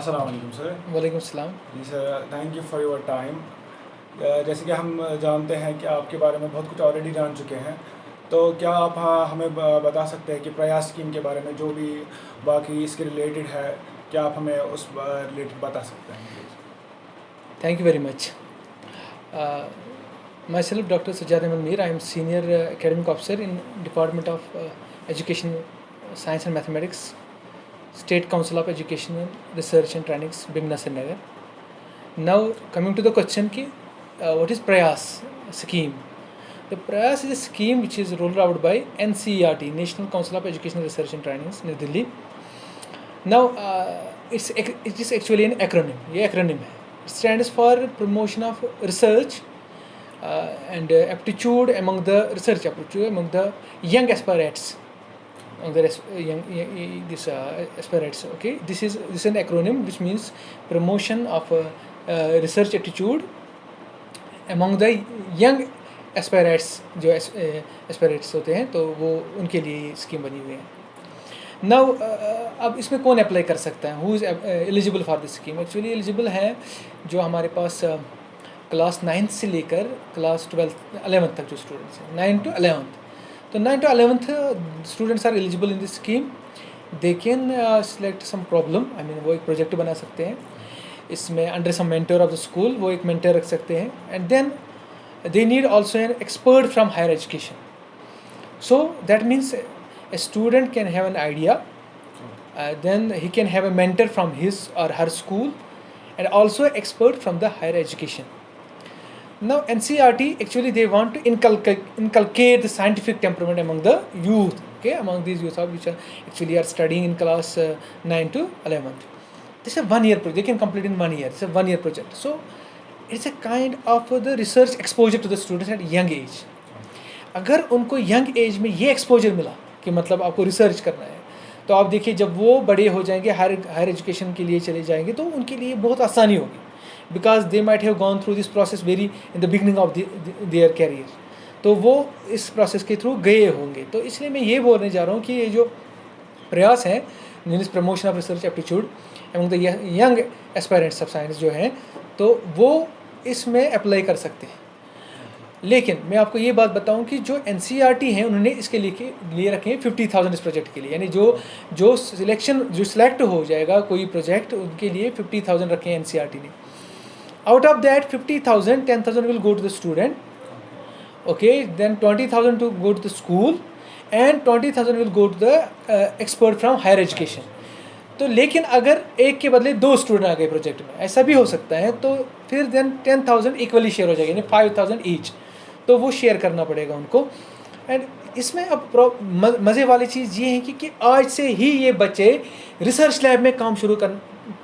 अस्सलाम वालेकुम सर। वालेकुम सलाम। जी sir, thank you for your time. जैसे कि हम जानते हैं कि आपके बारे में बहुत कुछ ऑलरेडी जान चुके हैं, तो क्या आप हमें बता सकते हैं कि प्रयास स्कीम के बारे में जो भी बाकी इसके रिलेटेड है, क्या आप हमें उस रिलेटेड बता सकते हैं please? Thank you very much. Myself, Dr. Sajad Ahmad Mir. I am Senior Academic Officer in Department of Education, Science and Mathematics, State Council of Educational Research and Trainings, Bimna Srinagar. Now, coming to the question, what is Prayas scheme? The Prayas is a scheme which is rolled out by NCERT, National Council of Educational Research and Trainings, New Delhi. Now, it is actually an acronym. ये acronym है. It stands for promotion of research and aptitude among the research aptitude among the young aspirants, among the aspirants. Okay, this is an acronym which means promotion of research attitude among the young aspirants. जो aspirants होते हैं तो वो उनके लिए scheme बनी हुई है. नाउ अब इसमें कौन अप्लाई कर सकता है? Who is eligible for this scheme? Actually eligible है जो हमारे पास क्लास 9th से लेकर क्लास 11th तक जो स्टूडेंट्स हैं, 9 to 11th. तो 9 to 11th students are eligible in this scheme. They can select some problem, I mean वो एक प्रोजेक्ट बना सकते हैं. इसमें under some mentor of the school वो एक मेंटर रख सकते हैं. And then they need also an expert from higher education. So that means a student can have an idea, then he can have a mentor from his or her school, and also an expert from the higher education. Now NCERT actually they want to inculcate the scientific temperament among the youth, okay, among these youth which are actually are studying in class 9 to 11th. This is a 1 year project. They can complete in 1 year. It's a 1 year project. So it's a kind of the research exposure to the students at young age. अगर उनको young age में ये exposure मिला कि मतलब आपको research करना है, तो आप देखिए जब वो बड़े हो जाएंगे, हायर एजुकेशन के लिए चले जाएंगे, तो उनके लिए बहुत आसानी होगी. Because they might have gone through this process very in the beginning of their career. तो वो इस प्रोसेस के थ्रू गए होंगे. तो इसलिए मैं ये बोलने जा रहा हूँ कि ये जो प्रयास है, means promotion of research aptitude among the young aspirants of science जो हैं, तो वो इसमें अप्लाई कर सकते हैं. लेकिन मैं आपको ये बात बताऊं कि जो NCERT हैं उन्होंने इसके लिए रखे हैं 50,000 इस प्रोजेक्ट के लिए. यानी जो सिलेक्ट हो जाएगा कोई प्रोजेक्ट, उनके लिए 50,000 रखे हैं NCERT ने. Out of that 50,000, 10,000 will go to the student, okay, then 20,000 to go to the school, and 20,000 will go to the expert from higher education. तो लेकिन अगर एक के बदले 2 स्टूडेंट आ गए प्रोजेक्ट में, ऐसा भी हो सकता है, तो फिर देन 10,000 इक्वली शेयर हो जाएगा, यानी 5,000 ईच. तो वो शेयर करना पड़ेगा उनको. एंड इसमें अब मज़े वाली चीज़ ये है कि आज से ही ये बच्चे रिसर्च लैब में काम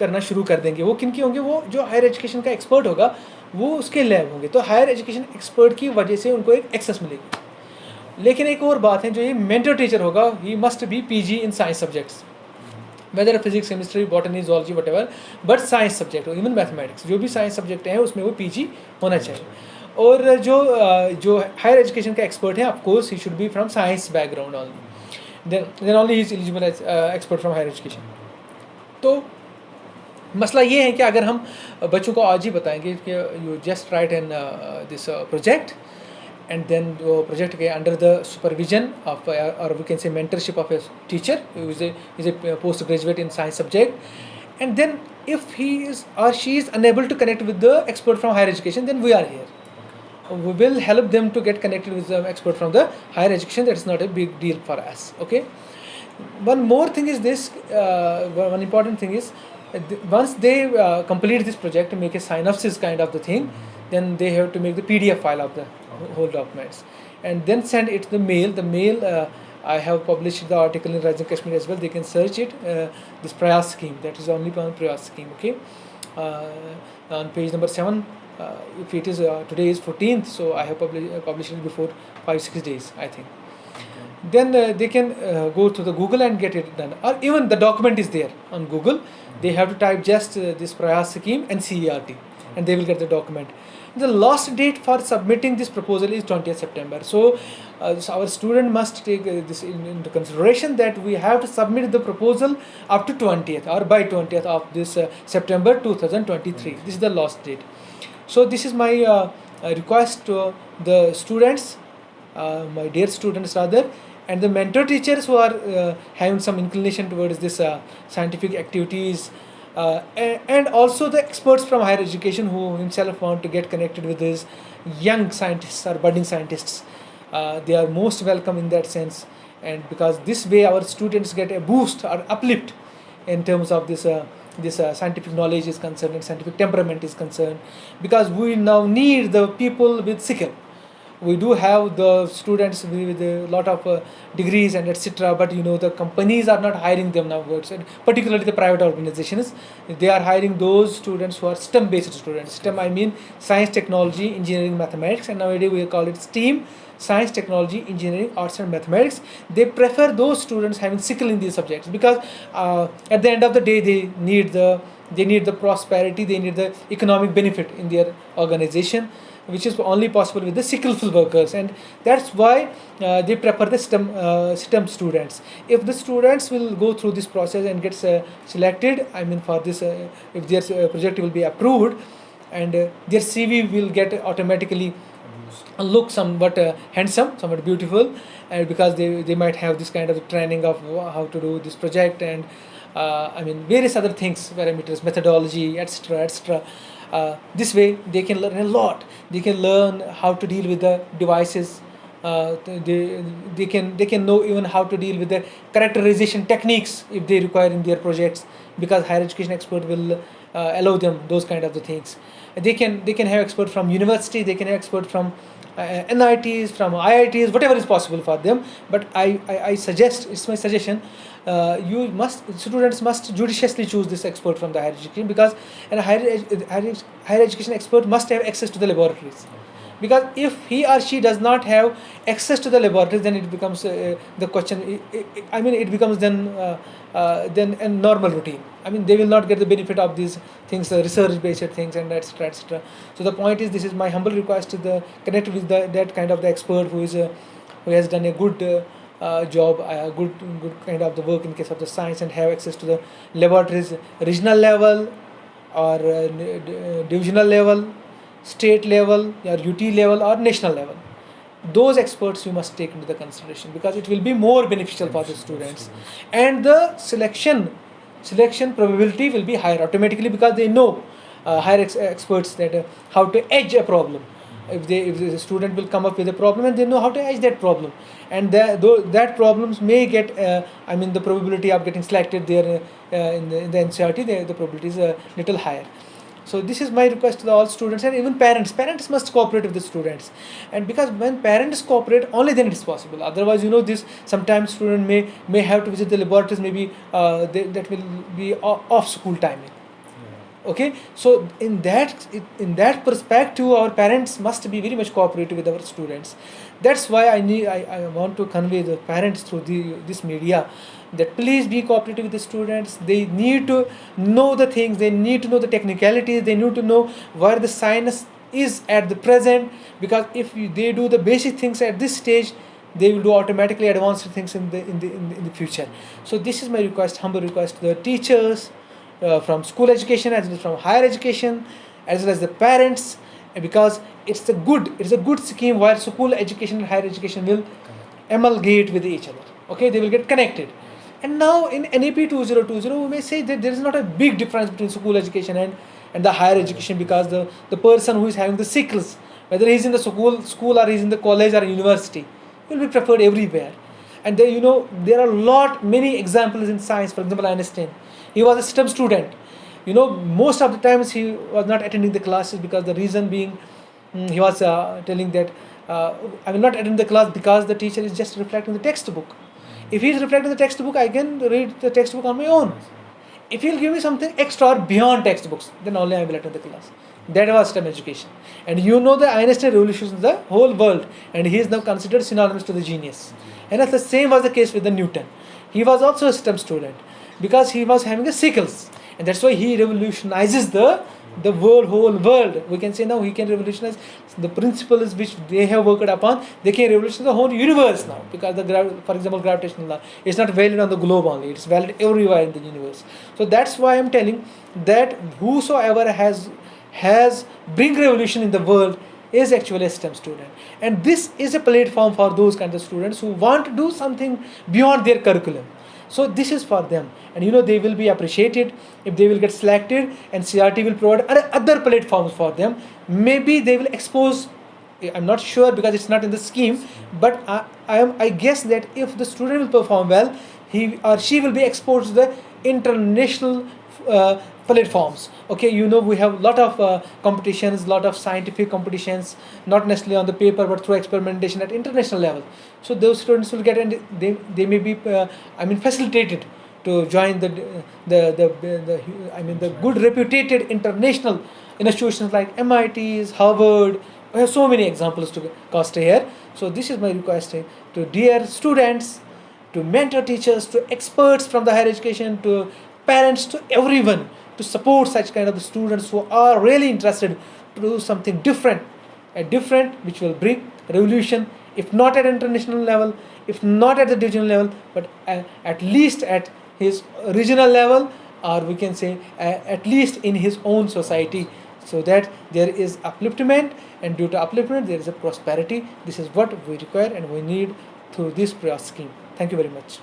करना शुरू कर देंगे. वो किन की होंगे? वो जो हायर एजुकेशन का एक्सपर्ट होगा वो उसके लैब होंगे. तो हायर एजुकेशन एक्सपर्ट की वजह से उनको एक एक्सेस मिलेगी. लेकिन एक और बात है, जो ये मेंटर टीचर होगा, he must be PG in science subjects, whether physics, chemistry, botany, zoology, whatever, but science subject, even mathematics, जो भी साइंस सब्जेक्ट हैं उसमें वो PG होना चाहिए. और जो हायर एजुकेशन का एक्सपर्ट है, of course he should be from science background only, then only he is eligible as expert from higher education. तो मसला ये है कि अगर हम बच्चों को आज ही बताएंगे कि you just write in this project, and then वो प्रोजेक्ट के अंडर द सुपरविजन ऑफ और we can say mentorship of a teacher is a post graduate in science subject, and then if he is और she is unable to connect with the expert from higher education, then we are here. We will help them to get connected with the expert from the higher education. That is not a big deal for us. Okay. One more thing is this. One important thing is once they complete this project, make a synopsis kind of the thing, then they have to make the PDF file of the whole documents, and then send it to the mail. The mail I have published the article in Rising Kashmir as well. They can search it. This Prayas scheme. That is only one Prayas scheme. Okay. On page number 7. If it is today is 14th, so I have published it before 5-6 days, I think. Okay. Then they can go to the Google and get it done, or even the document is there on Google. They have to type just this Prayas scheme NCERT, and they will get the document. The last date for submitting this proposal is 20th September. So our student must take this into consideration, that we have to submit the proposal up to 20th or by 20th of this September 2023. This is the last date. So this is my request to the students, my dear students rather, and the mentor teachers who are having some inclination towards this scientific activities, and also the experts from higher education who himself want to get connected with these young scientists or budding scientists. They are most welcome in that sense, and because this way our students get a boost or uplift in terms of this scientific knowledge is concerned and scientific temperament is concerned, because we now need the people with skill. We do have the students with a lot of degrees and etc., but the companies are not hiring them nowadays, and particularly the private organizations. They are hiring those students who are STEM based students. STEM, I mean science, technology, engineering, mathematics, and nowadays we call it STEAM: science, technology, engineering, arts and mathematics. They prefer those students having skill in these subjects, because at the end of the day they need the prosperity, they need the economic benefit in their organization, which is only possible with the skillful workers, and that's why they prefer the STEM students. If the students will go through this process and get selected, I mean for this, if their project will be approved, and their CV will get automatically look somewhat handsome, somewhat beautiful, because they might have this kind of training of how to do this project, and I mean various other things, parameters, methodology, etc., etc. This way they can learn a lot. They can learn how to deal with the devices. They can know even how to deal with the characterization techniques if they require in their projects, because higher education expert will allow them those kind of the things. They can have expert from university. They can have expert from NITs, from IITs, whatever is possible for them. But I suggest, it's my suggestion, students must judiciously choose this expert from the higher education, because a higher education expert must have access to the laboratories. Because if he or she does not have access to the laboratories, then it becomes the question. It becomes then a normal routine. I mean, they will not get the benefit of these things, research-based things, and etc., etc. So the point is, this is my humble request to the connect with that kind of the expert who has done a good job, good kind of the work in case of the science, and have access to the laboratories, regional level or divisional level, state level, or UT level, or national level. Those experts you must take into the consideration, because it will be more beneficial for the students, and the selection probability will be higher automatically, because they know higher experts that how to edge a problem. If the student will come up with a problem, and they know how to edge that problem, and that problems may get the probability of getting selected there in the NCERT, the probability is a little higher. So this is my request to all students, and even parents must cooperate with the students, and because when parents cooperate, only then it is possible. Otherwise, this sometimes student may have to visit the laboratories, maybe that will be off school timing. Okay, so in that perspective, our parents must be very much cooperative with our students. That's why I want to convey the parents through this media, that please be cooperative with the students. They need to know the things, they need to know the technicalities, they need to know where the science is at the present, because if they do the basic things at this stage, they will do automatically advanced things in the future. So this is my request, humble request to the teachers from school education, as well as from higher education, as well as the parents, because it's a good scheme where school education and higher education will amalgate with each other. Okay, they will get connected. And now in NAP 2020, we may say that there is not a big difference between school education and the higher education, because the person who is having the skills, whether he is in the school or he is in the college or university, will be preferred everywhere. And there are many examples in science. For example, Einstein, he was a STEM student. Most of the times he was not attending the classes, because the reason being, he was telling that I will not attend the class because the teacher is just reflecting the textbook. If he is reflecting the textbook, I can read the textbook on my own. If he will give me something extra or beyond textbooks, then only I will attend the class. That was STEM education. And the Einstein revolutionized the whole world, and he is now considered synonymous to the genius. And the same was the case with the Newton. He was also a STEM student, because he was having a skills, and that's why he revolutionizes the the whole world. We can say now he can revolutionize the principles which they have worked upon. They can revolutionize the whole universe now, because for example, gravitational law is not valid on the globe only; it's valid everywhere in the universe. So that's why I'm telling that whosoever has bring revolution in the world is actually a STEM student, and this is a platform for those kinds of students who want to do something beyond their curriculum. So this is for them, and they will be appreciated if they will get selected, and CRT will provide other platforms for them. Maybe they will expose. I'm not sure because it's not in the scheme, but I guess that if the student will perform well, he or she will be exposed to the international platforms. Okay, we have a lot of competitions, lot of scientific competitions, not necessarily on the paper but through experimentation at international level. So those students will get, and they may be facilitated to join the good reputed international institutions like MITs, Harvard. I have so many examples to cast here. So this is my request to dear students, to mentor teachers, to experts from the higher education, to parents, to everyone, to support such kind of students who are really interested to do something different, which will bring revolution, if not at international level, if not at the divisional level, but at least at his regional level, or we can say at least in his own society, so that there is upliftment, and due to upliftment there is a prosperity. This is what we require and we need through this Prayas scheme. Thank you very much.